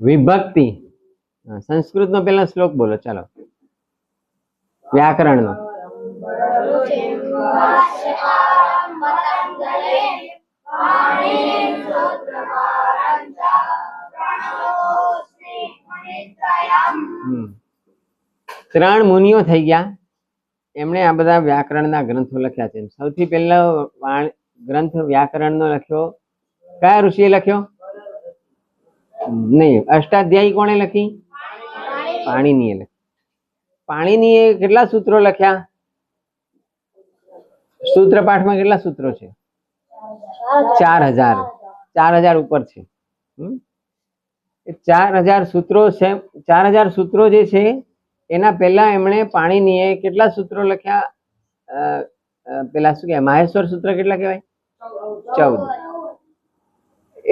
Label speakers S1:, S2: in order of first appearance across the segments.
S1: વિભક્તિ. સંસ્કૃતનો પહેલા શ્લોક બોલો, ચાલો. વ્યાકરણનો. ત્રણ મુનિઓ થઈ ગયા, એમણે આ બધા વ્યાકરણના ગ્રંથો લખ્યા છે. સૌથી પહેલો ગ્રંથ વ્યાકરણનો લખ્યો કયા ઋષિએ લખ્યો? નહીં, અષ્ટાધ્યાયી કોણે લખી? પાણિનીએ લખી. પાણિનીએ કેટલા સૂત્રો લખ્યા? સૂત્ર પાઠમાં કેટલા સૂત્રો છે? 4000. 4000 ઉપર છે. 4000 સૂત્રો છે. 4000 સૂત્રો જે છે એના પહેલા એમણે પાણિનીએ કેટલા સૂત્રો લખ્યા? પેલા શું કહેવાય, માહેશ્વર સૂત્ર કેટલા કહેવાય? 14.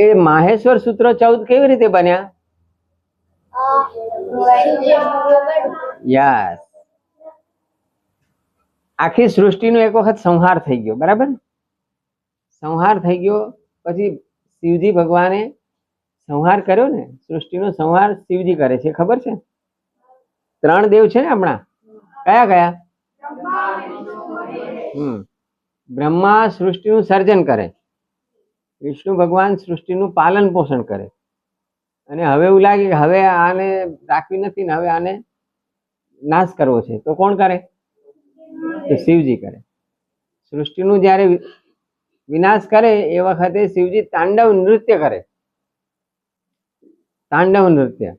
S1: એ માહેશ્વર સૂત્ર 14 કેવી રીતે બન્યા? યસ. આખી સૃષ્ટિનો એક વખત સંહાર થઈ ગયો, બરાબર? સંહાર થઈ ગયો પછી શિવજી ભગવાને સંહાર કર્યો ને, સૃષ્ટિનો સંહાર શિવજી કરે છે, ખબર છે? 3 દેવ છે ને હમણાં, કયા કયા? બ્રહ્મા સૃષ્ટિનું સર્જન કરે, વિષ્ણુ ભગવાન સૃષ્ટિનું પાલન પોષણ કરે, અને હવે એવું લાગે કે હવે આને રાખવી નથી ને હવે આને નાશ કરવો છે, તો કોણ કરે? તો શિવજી કરે. સૃષ્ટિનું જ્યારે વિનાશ કરે એ વખતે શિવજી તાંડવ નૃત્ય કરે. તાંડવ નૃત્ય.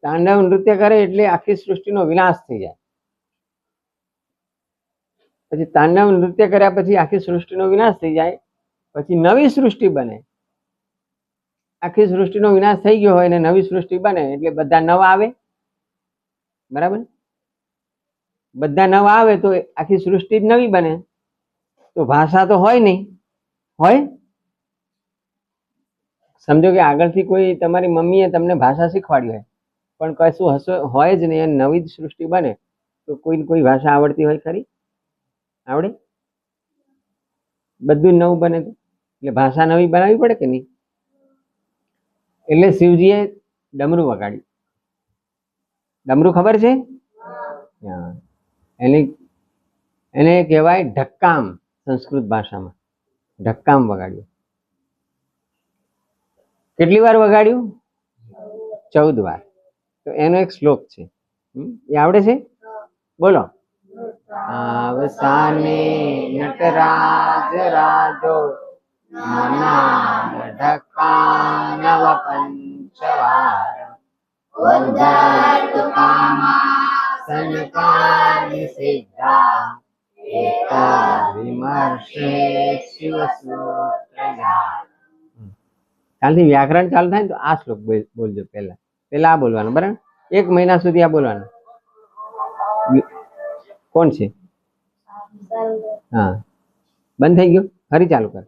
S1: તાંડવ નૃત્ય કરે એટલે આખી સૃષ્ટિનો વિનાશ થઈ જાય. પછી તાંડવ નૃત્ય કર્યા પછી આખી સૃષ્ટિનો વિનાશ થઈ જાય, પછી નવી સૃષ્ટિ બને. આખી સૃષ્ટિનો વિનાશ થઈ ગયો હોય ને નવી સૃષ્ટિ બને એટલે બધા નવા આવે, બરાબર? બધા નવા આવે તો આખી સૃષ્ટિ જ નવી બને. તો ભાષા તો હોય નહીં, હોય? સમજો કે આગળથી કોઈ તમારી મમ્મીએ તમને ભાષા શીખવાડી હોય, પણ કશું હોય જ નહીં, નવી જ સૃષ્ટિ બને તો કોઈ ભાષા આવડતી હોય ખરી? આવડે? બધું નવું બને તો એટલે ભાષા નવી બનાવવી પડે કે નહીં? એટલે શિવજીએ ડમરું વગાડ્યું. ડમરું ખબર છે? એને કહેવાય ઢક્કામ. સંસ્કૃત ભાષામાં ઢક્કામ વગાડ્યું. કેટલી વાર વગાડ્યું? 14 વાર. તો એનો એક શ્લોક છે, એ આવડે છે? બોલો. આવસાને નટરાજ રાજો ઢક્કાનવ પંચવાર ઉદ્ધત કામા સનકાદિ સિદ્ધા એક વિમર્શે શિવસૂત્રયા. કાલથી વ્યાકરણ ચાલુ થાય ને તો આ શ્લોક બોલજો. પહેલા આ બોલવાનું, બરાબર? 1 મહિના સુધી આ બોલવાનું. કોણ છે? હા, બંધ થઈ ગયું, ફરી ચાલુ કર.